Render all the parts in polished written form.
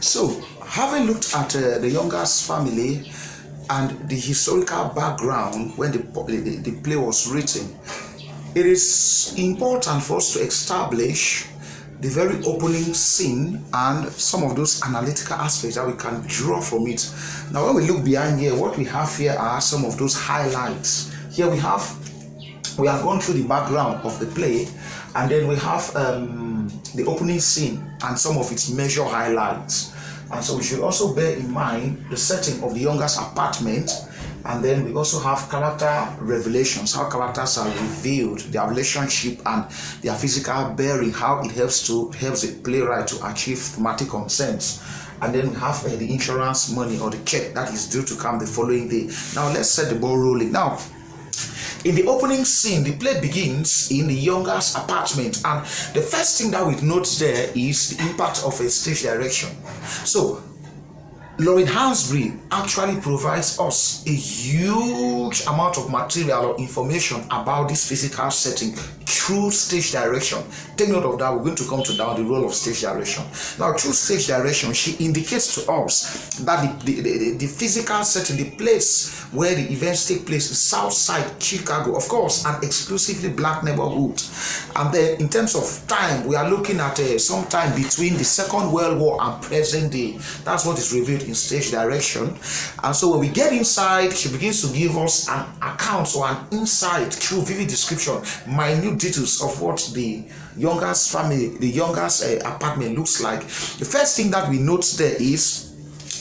So, having looked at the youngest family and the historical background when the play was written, it is important for us to establish the very opening scene and some of those analytical aspects that we can draw from it. Now, when we look behind here, what we have here are some of those highlights. Here we have gone through the background of the play, and then we have the opening scene and some of its major highlights. And so we should also bear in mind the setting of the youngest apartment, and then we also have character revelations, how characters are revealed, their relationship and their physical bearing, how it helps the playwright to achieve thematic consent. And then we have the insurance money or the check that is due to come the following day. Now let's set the ball rolling. Now, in the opening scene, the play begins in the youngest apartment, and the first thing that we note there is the impact of a stage direction. So, Lauren Hansberry actually provides us a huge amount of material or information about this physical setting through stage direction. Take note of that. We're going to come to now the role of stage direction. Now, through stage direction, she indicates to us that the physical setting, the place where the events take place is Southside Chicago, of course, an exclusively black neighborhood. And then in terms of time, we are looking at some time between the Second World War and present day. That's what is revealed in stage direction. And so when we get inside, she begins to give us an account or an insight through vivid description, minute details of what the youngest family, the youngest apartment looks like. The first thing that we note there is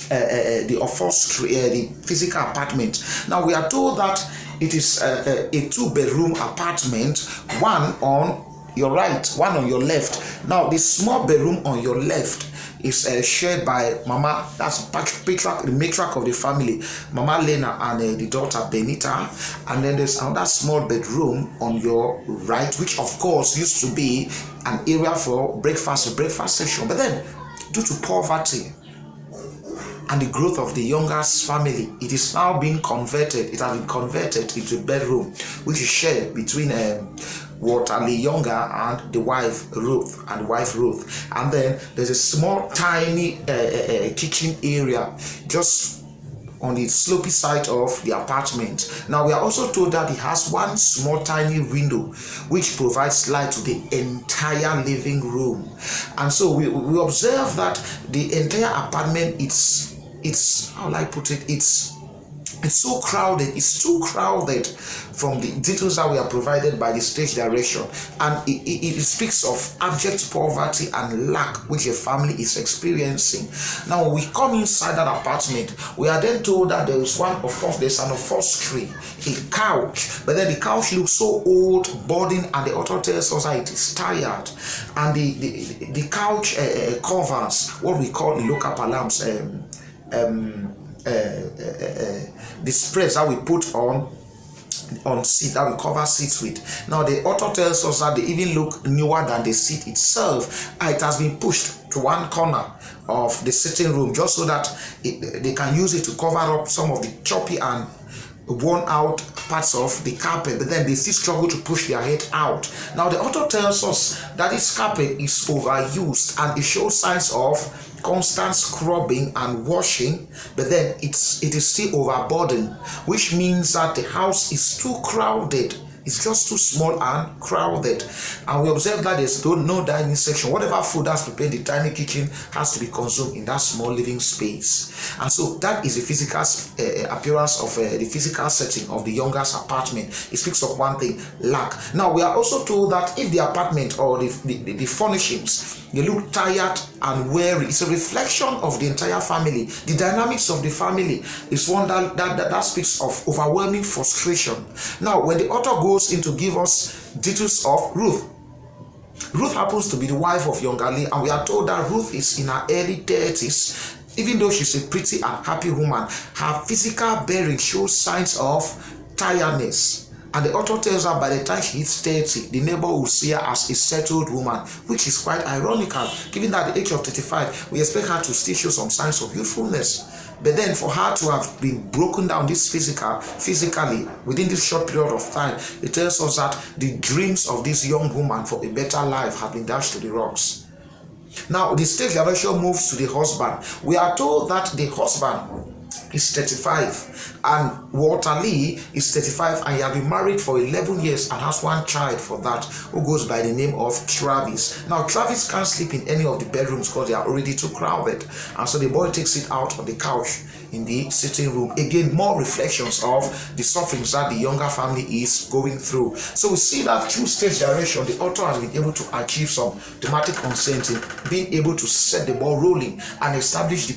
the upholstery, the physical apartment. Now we are told that it is a 2-bedroom apartment, one on your right, one on your left. Now the small bedroom on your left is shared by Mama, that's the matriarch of the family, Mama Lena, and the daughter Benita. And then there's another small bedroom on your right, which of course used to be an area for breakfast, a breakfast section. But then, due to poverty and the growth of the youngest family, it is now being converted. It has been converted into a bedroom, which is shared between Walter Lee Younger and the wife Ruth. And then there's a small, tiny kitchen area just on the slopey side of the apartment. Now we are also told that it has one small, tiny window which provides light to the entire living room. And so we observe that the entire apartment, it's how will I put it? It's so crowded, it's too crowded from the details that we are provided by the stage direction. And it speaks of abject poverty and lack which a family is experiencing. Now, when we come inside that apartment, we are then told that there's an upholstery, a couch, but then the couch looks so old, burdened, and the author tells us that it is tired. And the couch covers what we call in local parlance the spreads that we put on seat, that we cover seats with. Now the author tells us that they even look newer than the seat itself. It has been pushed to one corner of the sitting room just so that they can use it to cover up some of the choppy and worn out parts of the carpet, but then they still struggle to push their head out. Now the author tells us that this carpet is overused and it shows signs of constant scrubbing and washing, but then it is still overburdened, which means that the house is too crowded. It's just too small and crowded. And we observe that there's no dining section. Whatever food that's prepared in the tiny kitchen has to be consumed in that small living space. And so that is the physical appearance of the physical setting of the youngest apartment. It speaks of one thing, lack. Now we are also told that if the apartment or the furnishings, they look tired and weary, it's a reflection of the entire family. The dynamics of the family is one that speaks of overwhelming frustration. Now, when the author goes in to give us details of Ruth happens to be the wife of Younger Lee, and we are told that Ruth is in her early 30s. Even though she's a pretty and happy woman, her physical bearing shows signs of tiredness. And the author tells her by the time she hits 30, the neighbor will see her as a settled woman, which is quite ironical, given that at the age of 35, we expect her to still show some signs of youthfulness. But then for her to have been broken down physically within this short period of time, it tells us that the dreams of this young woman for a better life have been dashed to the rocks. Now, the stage direction moves to the husband. We are told that the husband is 35 and Walter Lee is 35, and he has been married for 11 years and has one child for that, who goes by the name of Travis. Now, Travis can't sleep in any of the bedrooms because they are already too crowded, and so the boy takes it out on the couch in the sitting room. Again, more reflections of the sufferings that the younger family is going through. So we see that through stage direction, the author has been able to achieve some thematic consent in being able to set the ball rolling and establish the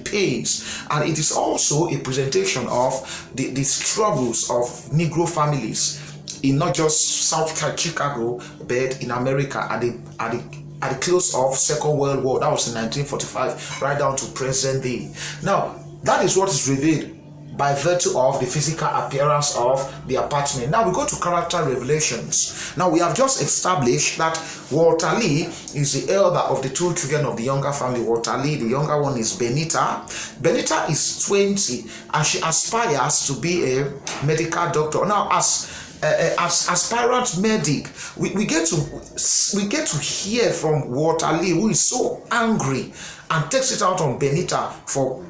pace. And it is also a presentation of the struggles of Negro families in not just South Chicago, but in America at the close of Second World War. That was in 1945, right down to present day. Now, that is what is revealed by virtue of the physical appearance of the apartment. Now we go to character revelations. Now we have just established that Walter Lee is the elder of the two children of the younger family. Walter Lee, the younger one, is Benita. Benita is 20 and she aspires to be a medical doctor. Now, as aspirant medic, we get to hear from Walter Lee, who is so angry and takes it out on Benita for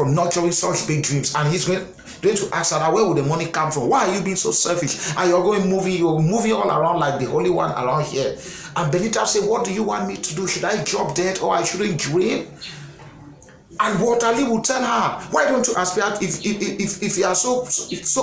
nurturing such big dreams, and he's going to ask her, where will the money come from? Why are you being so selfish? And you're moving all around like the holy one around here. And Benita said, what do you want me to do? Should I drop dead or I shouldn't dream? And Walter Lee will tell her, why don't you aspire, if you are so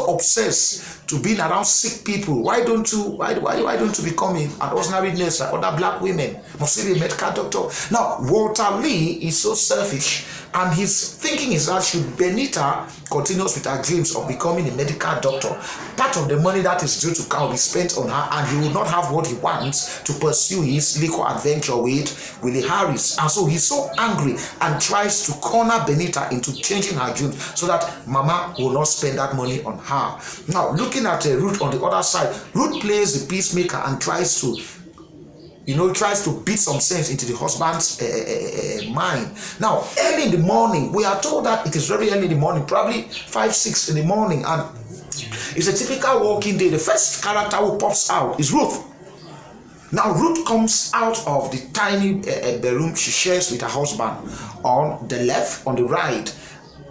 obsessed to being around sick people, why don't you become an ordinary nurse like other black women? Must you be a medical doctor? Now, Walter Lee is so selfish, and his thinking is that should Benita continues with her dreams of becoming a medical doctor, part of the money that is due to come will be spent on her, and he will not have what he wants to pursue his liquor adventure with Willie Harris. And so he's so angry and tries to corner Benita into changing her dreams so that Mama will not spend that money on her. Now, looking at Ruth on the other side, Ruth plays the peacemaker and tries to beat some sense into the husband's mind. Now, early in the morning, we are told that it is very early in the morning, probably 5-6 in the morning, and it's a typical working day. The first character who pops out is Ruth. Now, Ruth comes out of the tiny bedroom she shares with her husband on the left,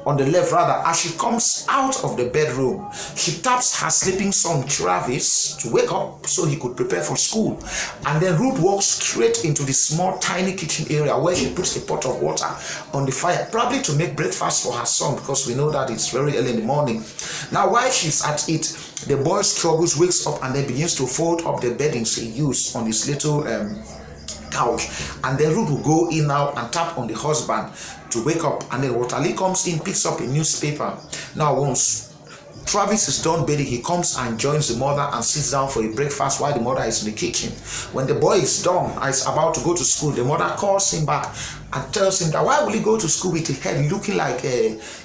as she comes out of the bedroom, she taps her sleeping son Travis to wake up so he could prepare for school. And then Ruth walks straight into the small tiny kitchen area where she puts a pot of water on the fire, probably to make breakfast for her son, because we know that it's very early in the morning. Now, while she's at it, the boy struggles, wakes up, and then begins to fold up the beddings he used on his little couch. And then Ruth will go in now and tap on the husband to wake up, and then Walter Lee comes in, picks up a newspaper. Now, once Travis is done bathing, he comes and joins the mother and sits down for a breakfast while the mother is in the kitchen. When the boy is done and is about to go to school, the mother calls him back and tells him that why will he go to school with a head looking like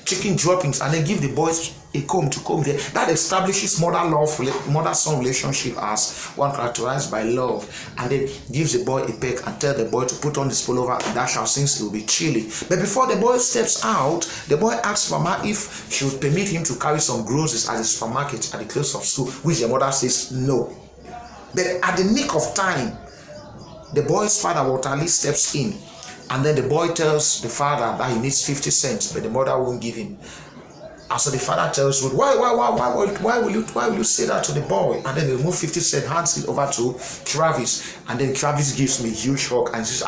chicken droppings, and then give the boys a comb to comb there. That establishes mother-son relationship as one characterized by love, and then gives the boy a peck and tell the boy to put on his pullover and dash out since it will be chilly. But before the boy steps out, the boy asks Mama if she would permit him to carry some groceries at the supermarket at the close of school, which the mother says no. But at the nick of time, the boy's father, Walter Lee, steps in, and then the boy tells the father that he needs 50 cents, but the mother won't give him. And so the father tells Ruth, why will you say that to the boy? And then they remove 50 cents, hands it over to Travis, and then Travis gives me a huge hug and says,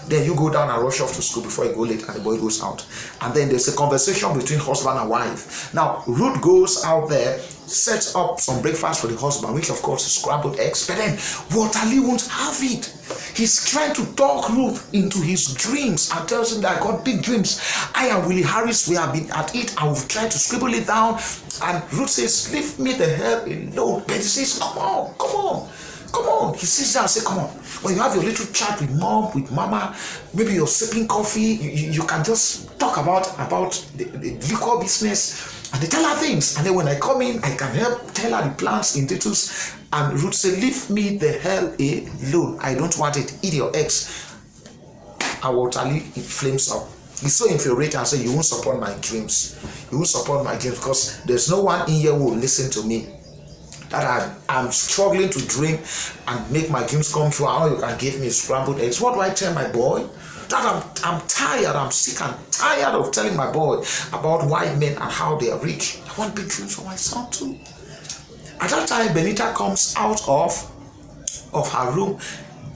then you go down and rush off to school before you go late, and the boy goes out. And then there's a conversation between husband and wife. Now, Ruth goes out there, sets up some breakfast for the husband, which of course is scrambled eggs, but then Walter Lee won't have it. He's trying to talk Ruth into his dreams and tells him that I got big dreams. I and Willie Harris, we have been at it and we've tried to scribble it down. And Ruth says, leave me the hell alone. But he says, come on. He sits down and says, come on. When you have your little chat with mom, with mama, maybe you're sipping coffee, you can just talk about the liquor business. And they tell her things. And then when I come in, I can help tell her the plans in details. And Ruth said, leave me the hell alone. I don't want it. Eat your eggs. And Walter Lee flames up. He's so infuriated and said, you won't support my dreams. You won't support my dreams because there's no one in here who will listen to me. that I'm struggling to dream and make my dreams come true. How you can give me scrambled eggs? What do I tell my boy? That I'm tired, I'm sick, I'm tired of telling my boy about white men and how they are rich. I want big dreams for my son too. At that time, Benita comes out of her room,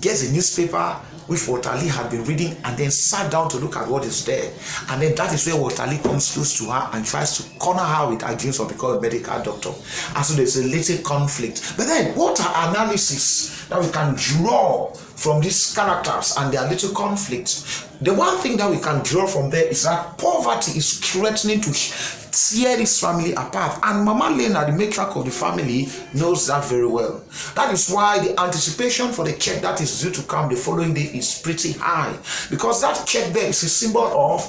gets a newspaper which Watali had been reading, and then sat down to look at what is there. And then that is where Watali comes close to her and tries to corner her with her dreams of becoming a medical doctor. And so there's a little conflict. But then what are analysis that we can draw from these characters and their little conflicts? The one thing that we can draw from there is that poverty is threatening to tear this family apart, and Mama Lena, the matriarch of the family, knows that very well. That is why the anticipation for the check that is due to come the following day is pretty high, because that check there is a symbol of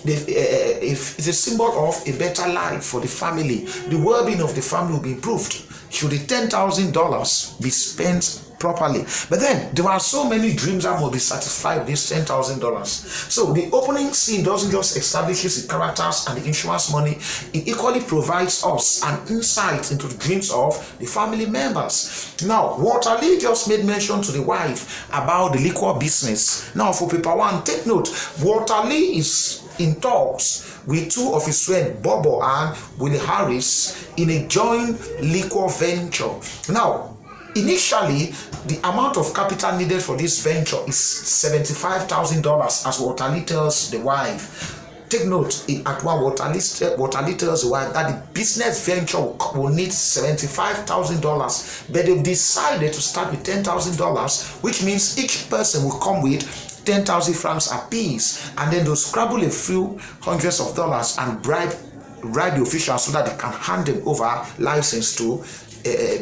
it's a symbol of a better life for the family. The well-being of the family will be improved should the $10,000 be spent properly. But then there are so many dreams that will be satisfied with this $10,000. So the opening scene doesn't just establish the characters and the insurance money, it equally provides us an insight into the dreams of the family members. Now, Watali just made mention to the wife about the liquor business. Now, for paper one, take note, Watali is in talks with two of his friends, Bobo and Willie Harris, in a joint liquor venture. Now, initially, the amount of capital needed for this venture is $75,000, as Watali tells the wife. Take note, at one, Watali tells the wife that the business venture will need $75,000, but they've decided to start with $10,000, which means each person will come with 10,000 francs apiece, and then they'll scrabble a few hundreds of dollars and bribe the officials so that they can hand them over license to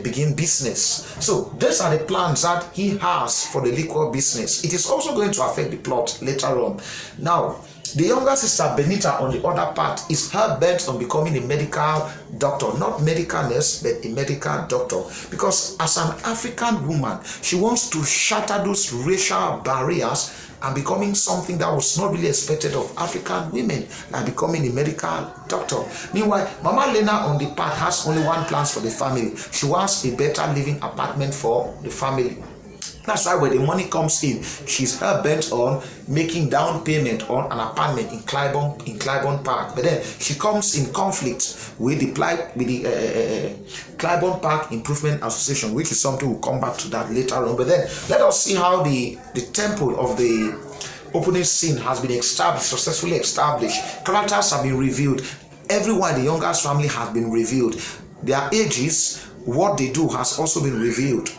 begin business. So these are the plans that he has for the liquor business. It is also going to affect the plot later on. Now, the younger sister Benita, on the other part, is her bent on becoming a medical doctor, not medical nurse, but a medical doctor, because as an African woman, she wants to shatter those racial barriers and becoming something that was not really expected of African women, like becoming a medical doctor. Meanwhile, Mama Lena on the part has only one plan for the family. She wants a better living apartment for the family. That's why when the money comes in, she's hell bent on making down payment on an apartment in Clybourne Park. But then she comes in conflict with the Clybourne Park Improvement Association, which is something we'll come back to that later on. But then let us see how the temple of the opening scene has been successfully established. Characters have been revealed. Everyone in the youngest family has been revealed. Their ages, what they do has also been revealed.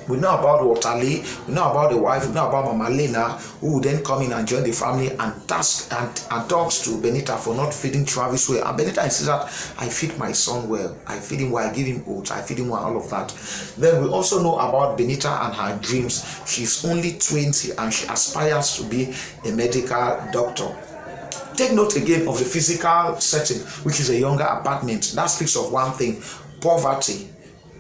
We know about Watali, we know about the wife, we know about Mama Lena, who will then come in and join the family and talks to Benita for not feeding Travis well. And Benita insists that I feed my son well, I feed him well, I give him oats, I feed him well, all of that. Then we also know about Benita and her dreams. She's only 20 and she aspires to be a medical doctor. Take note again of the physical setting, which is a younger apartment. That speaks of one thing: poverty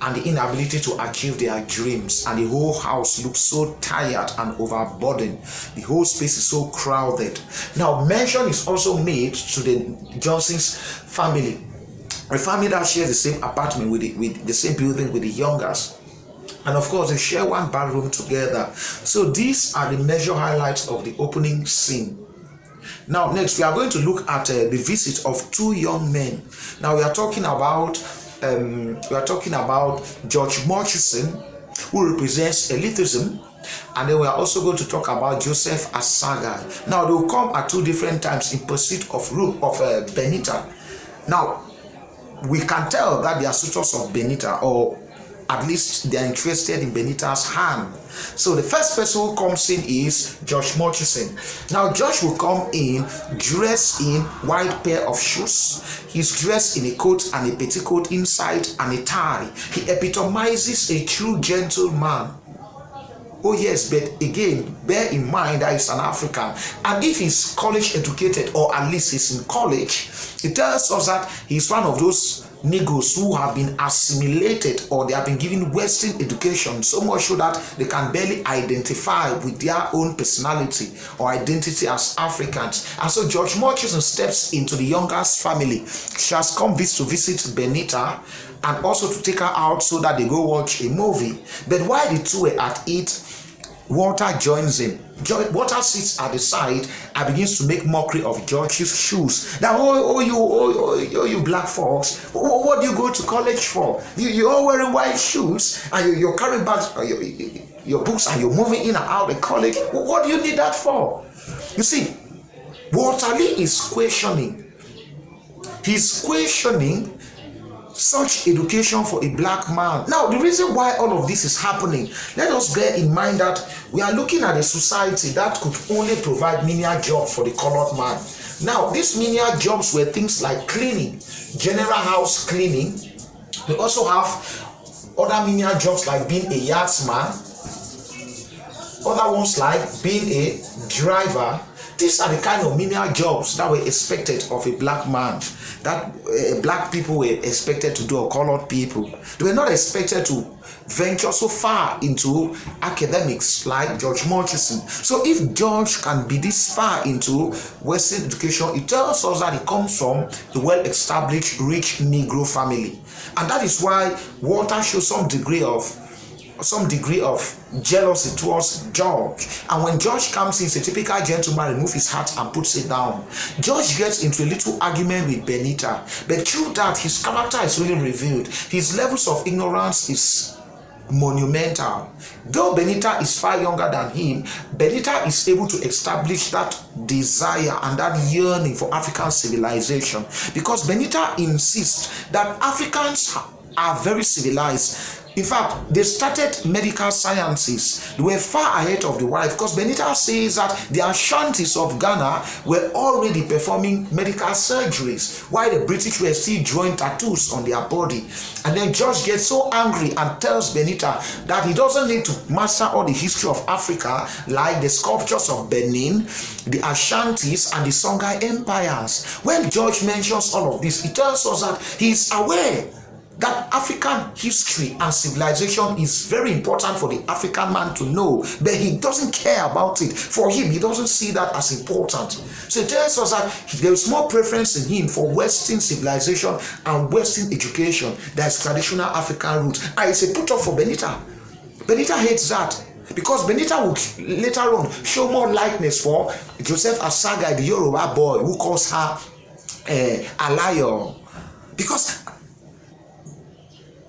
and the inability to achieve their dreams, and the whole house looks so tired and overburdened. The whole space is so crowded. Now, mention is also made to the Johnson's family, a family that shares the same apartment with the same building with the youngest, and of course they share one bedroom together. So these are the major highlights of the opening scene. Now, next we are going to look at the visit of two young men. Now we are talking about George Murchison, who represents elitism, and then we are also going to talk about Joseph Asaga. Now they will come at two different times in pursuit of Benita. Now we can tell that they are suitors of Benita, or at least they are interested in Benita's hand. So the first person who comes in is George Murchison. Now George will come in dressed in white pair of shoes. He's dressed in a coat and a petticoat inside and a tie. He epitomizes a true gentleman. Oh yes, but again, bear in mind that he's an African, and if he's college educated, or at least he's in college, it tells us that he's one of those Negroes who have been assimilated or they have been given Western education, so much so that they can barely identify with their own personality or identity as Africans. And so George Murchison steps into the youngest family. She has come to visit Benita and also to take her out so that they go watch a movie. But while the two were at it, Walter joins him. Walter sits at the side and begins to make mockery of George's shoes. Now, you black folks, what do you go to college for? You're all wearing white shoes and you're carrying bags, your books, and you're moving in and out of college. What do you need that for? You see, Walter Lee is questioning. He's questioning such education for a black man. Now, the reason why all of this is happening, let us bear in mind that we are looking at a society that could only provide menial jobs for the colored man. Now, these menial jobs were things like cleaning, general house cleaning. We also have other menial jobs like being a yardsman, other ones like being a driver. These are the kind of menial jobs that were expected of a black man, that black people were expected to do, or colored people. They were not expected to venture so far into academics like George Murchison. So if George can be this far into Western education, it tells us that he comes from a well-established, rich Negro family. And that is why Walter shows some degree of jealousy towards George. And when George comes in, he's a typical gentleman, removes his hat and puts it down. George gets into a little argument with Benita, but through that his character is really revealed. His levels of ignorance is monumental. Though Benita is far younger than him, Benita is able to establish that desire and that yearning for African civilization, because Benita insists that Africans are very civilized. In fact, they started medical sciences. They were far ahead of the white, because Benita says that the Ashantis of Ghana were already performing medical surgeries while the British were still drawing tattoos on their body. And then George gets so angry and tells Benita that he doesn't need to master all the history of Africa like the sculptures of Benin, the Ashantis, and the Songhai empires. When George mentions all of this, he tells us that he is aware that African history and civilization is very important for the African man to know, but he doesn't care about it. For him, he doesn't see that as important. So it tells us that there is more preference in him for Western civilization and Western education than traditional African roots. And it's a put off for Benita. Benita hates that, because Benita would later on show more likeness for Joseph Asaga, the Yoruba boy who calls her Alayo, because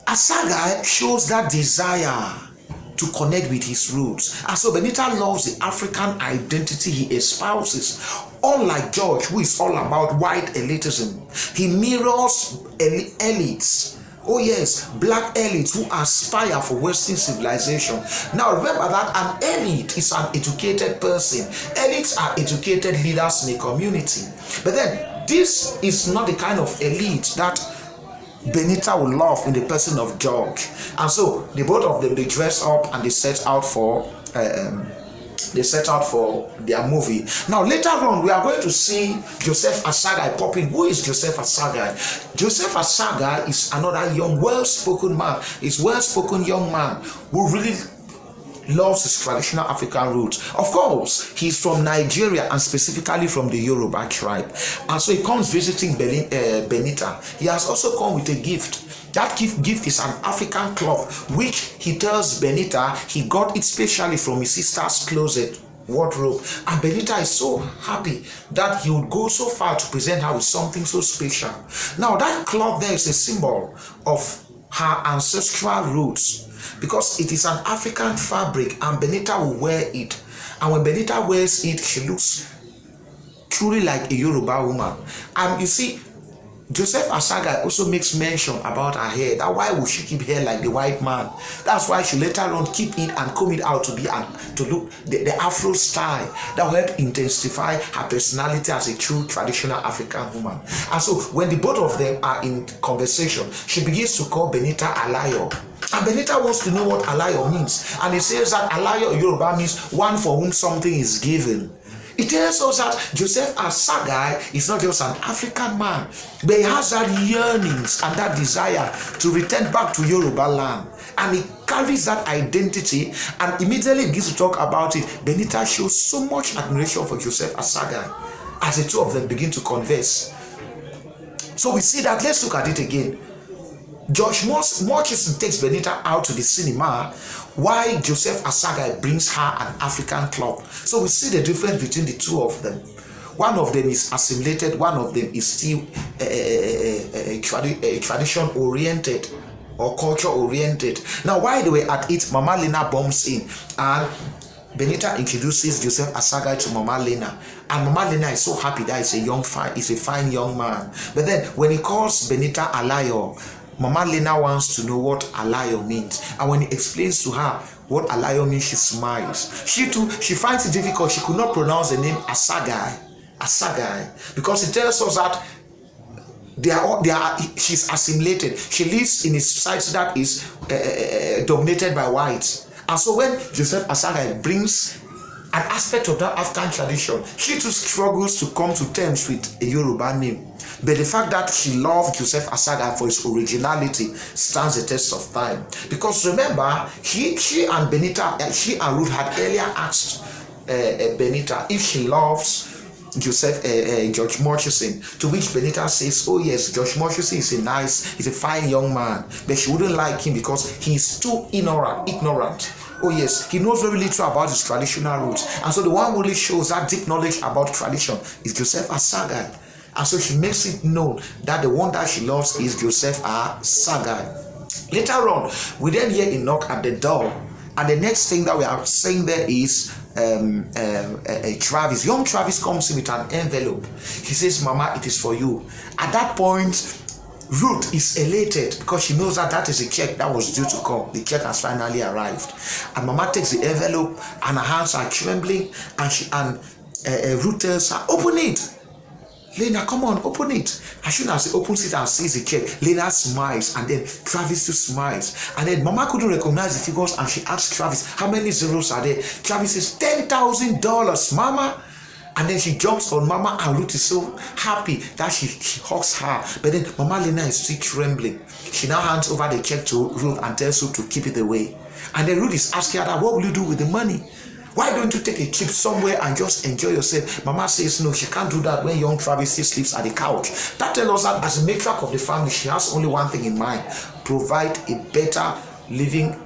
Asaga shows that desire to connect with his roots. And so Benita loves the African identity he espouses. Unlike George, who is all about white elitism, he mirrors elites. Oh yes, black elites who aspire for Western civilization. Now remember that an elite is an educated person. Elites are educated leaders in a community. But then, this is not the kind of elite that Benita will love in the person of George. And so the both of them, they dress up and they set out for their movie. Now later on, we are going to see Joseph Asaga pop in. Who is Joseph Asaga? Joseph Asaga is another young, well-spoken man. He's well-spoken young man who really loves his traditional African roots. Of course, he's from Nigeria and specifically from the Yoruba tribe. And so he comes visiting Benita. He has also come with a gift. That gift is an African cloth, which he tells Benita he got it specially from his sister's closet wardrobe. And Benita is so happy that he would go so far to present her with something so special. Now that cloth there is a symbol of her ancestral roots, because it is an African fabric and Benita will wear it. And when Benita wears it, she looks truly like a Yoruba woman. And you see, Joseph Asaga also makes mention about her hair, that why would she keep hair like the white man? That's why she later on keep it and comb it out to look the Afro style that will help intensify her personality as a true traditional African woman. And so when the both of them are in conversation, she begins to call Benita Alayo. And Benita wants to know what Alayo means. And he says that Alayo Yoruba means one for whom something is given. It tells us that Joseph Asaga is not just an African man, but he has that yearnings and that desire to return back to Yoruba land. And he carries that identity and immediately begins to talk about it. Benita shows so much admiration for Joseph Asaga as the two of them begin to converse. So we see that. Let's look at it again. George Murchison takes Benita out to the cinema, while Joseph Asaga brings her an African club. So we see the difference between the two of them. One of them is assimilated, one of them is still tradition oriented or culture oriented. Now, while they were at it, Mama Lena bumps in and Benita introduces Joseph Asaga to Mama Lena, and Mama Lena is so happy that he's a fine young man. But then when he calls Benita Alayo, Mama Lena wants to know what Alayo means, and when he explains to her what Alayo means, she smiles. She too, she finds it difficult. She could not pronounce the name Asaga, because it tells us that she's assimilated. She lives in a society that is dominated by whites. And so when Joseph Asaga brings an aspect of that African tradition, she too struggles to come to terms with a Yoruba name. But the fact that she loved Joseph Asaga for his originality stands the test of time. Because remember, she and Ruth had earlier asked Benita if she loves George Murchison, to which Benita says, oh yes, George Murchison is a fine young man, but she wouldn't like him because he's too ignorant. Oh yes, he knows very little about his traditional roots, and so the one who really shows that deep knowledge about tradition is Joseph Asaga. And so she makes it known that the one that she loves is Joseph Asaga. Later on, we then hear a knock at the door, and the next thing that we are saying there is Travis. Young Travis comes in with an envelope. He says, Mama, it is for you. At that point, Ruth is elated because she knows that is a check that was due to come. The check has finally arrived. And Mama takes the envelope and her hands are trembling, and Ruth tells her, open it. Lena, come on, open it. As soon as he opens it and sees the check, Lena smiles, and then Travis too smiles. And then Mama couldn't recognize the figures, and she asks Travis, how many zeros are there? Travis says, $10,000, Mama. And then she jumps on Mama, and Ruth is so happy that she hugs her. But then Mama Lena is still trembling. She now hands over the check to Ruth and tells Ruth to keep it away. And then Ruth is asking her, what will you do with the money? Why don't you take a trip somewhere and just enjoy yourself? Mama says no, she can't do that when young Travis sleeps at the couch. That tells us that as a matriarch of the family, she has only one thing in mind: provide a better living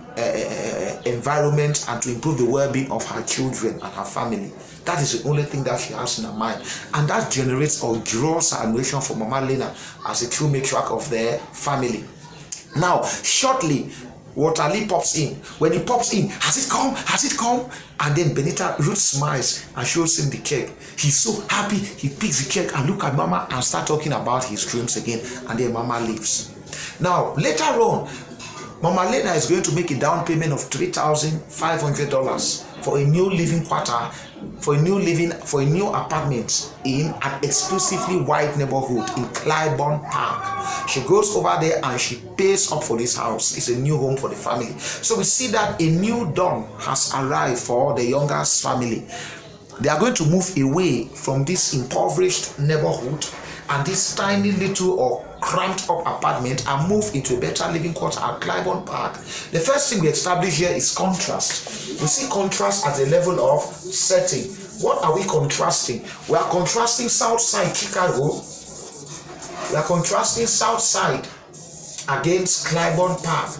environment and to improve the well-being of her children and her family. That is the only thing that she has in her mind. And that generates or draws her admiration for Mama Lena as a true matriarch of their family. Now, shortly, Waterly pops in. When he pops in, has it come? Has it come? And then Ruth smiles and shows him the check. He's so happy. He picks the check and look at Mama and start talking about his dreams again. And then Mama leaves. Now, later on, Mama Lena is going to make a down payment of $3,500 for a new living quarter, for a new apartment in an exclusively white neighborhood in Clybourne Park. She goes over there and she pays up for this house. It's a new home for the family. So we see that a new dawn has arrived for the youngest family. They are going to move away from this impoverished neighborhood and this tiny little or cramped up apartment and move into a better living quarter at Clybourne Park. The first thing we establish here is contrast. We see contrast at the level of setting. What are we contrasting? We are contrasting Southside Chicago. We are contrasting Southside against Clybourne Park.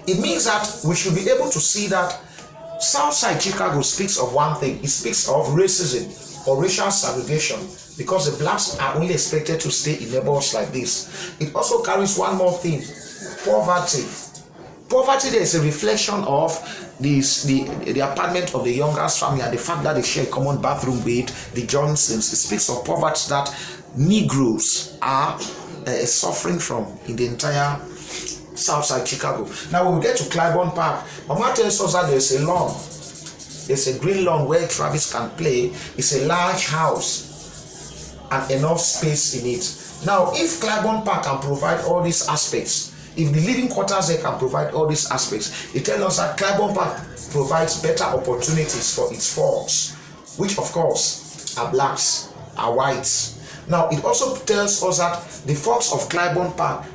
It means that we should be able to see that Southside Chicago speaks of one thing. It speaks of racism or racial segregation, because the blacks are only expected to stay in neighborhoods like this. It also carries one more thing: poverty. Poverty there is a reflection of the apartment of the youngest family and the fact that they share a common bathroom with the Johnsons. It speaks of poverty that Negroes are suffering from in the entire Southside Chicago. Now when we get to Clybourne Park, Mama tells us that there's a lawn. There's a green lawn where Travis can play. It's a large house and enough space in it. Now, if Clybourne Park can provide all these aspects, if the living quarters there can provide all these aspects, it tells us that Clybourne Park provides better opportunities for its folks, which of course are blacks, are whites. Now it also tells us that the folks of Claiborne Park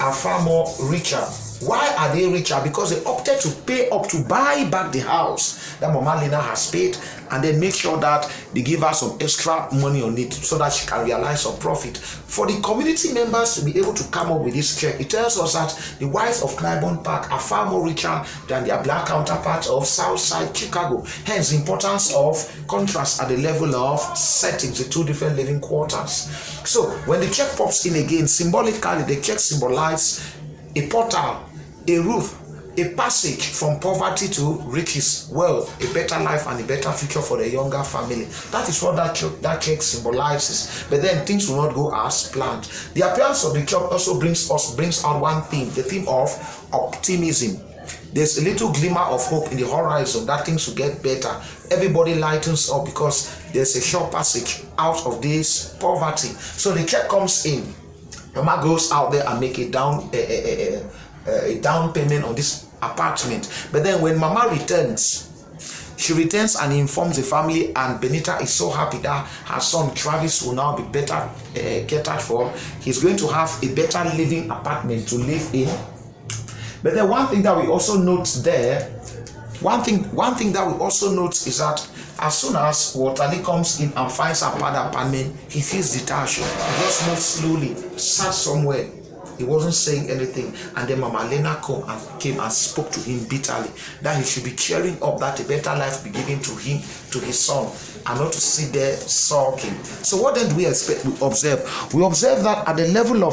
are far more richer. Why are they richer? Because they opted to pay up to buy back the house that Mama Lena has paid, and then make sure that they give her some extra money on it so that she can realize some profit. For the community members to be able to come up with this check, it tells us that the whites of Claiborne Park are far more richer than their black counterparts of Southside Chicago. Hence, the importance of contrast at the level of settings, the two different living quarters. So, when the check pops in again, symbolically, the check symbolizes a portal, a roof, a passage from poverty to riches, wealth, a better life, and a better future for the younger family. That is what that check symbolizes. But then things will not go as planned. The appearance of the check also brings out one theme, the theme of optimism. There's a little glimmer of hope in the horizon that things will get better. Everybody lightens up because there's a short passage out of this poverty. So the check comes in. Mama goes out there and make a down payment on this apartment. But then when Mama returns, she returns and informs the family, and Benita is so happy that her son Travis will now be better catered for. He's going to have a better living apartment to live in. But then one thing that we also note there, one thing that we also note is that as soon as Waterly comes in and finds her bad apartment, he feels detached. He just moved slowly, sat somewhere. He wasn't saying anything. And then Mama Lena came and spoke to him bitterly that he should be cheering up, that a better life be given to him, to his son, and not to sit there sulking. So what then do we expect? We observe that at the level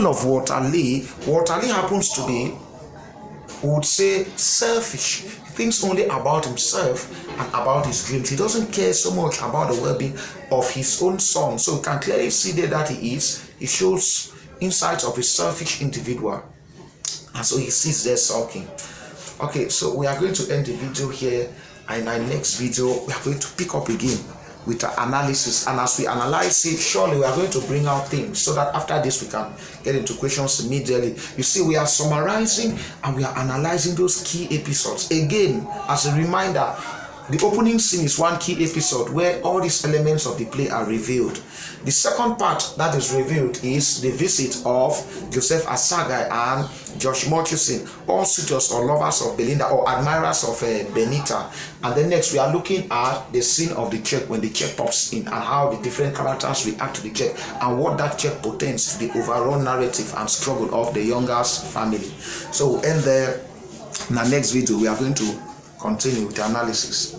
of Waterly happens to be, we would say, selfish. He thinks only about himself and about his dreams. He doesn't care so much about the well-being of his own son. So you can clearly see there that he shows insights of a selfish individual. And so he sits there sulking. Okay, so we are going to end the video here. And in our next video, we are going to pick up again with our analysis, and as we analyze it, surely we are going to bring out things so that after this we can get into questions immediately. You see, we are summarizing and we are analyzing those key episodes. Again, as a reminder, the opening scene is one key episode where all these elements of the play are revealed. The second part that is revealed is the visit of Joseph Asaga and Josh Murchison, all suitors or lovers of Belinda or admirers of Benita. And then next we are looking at the scene of the check when the check pops in and how the different characters react to the check and what that check portends to the overall narrative and struggle of the youngest family. So we'll end there. In our next video we are going to continue with the analysis.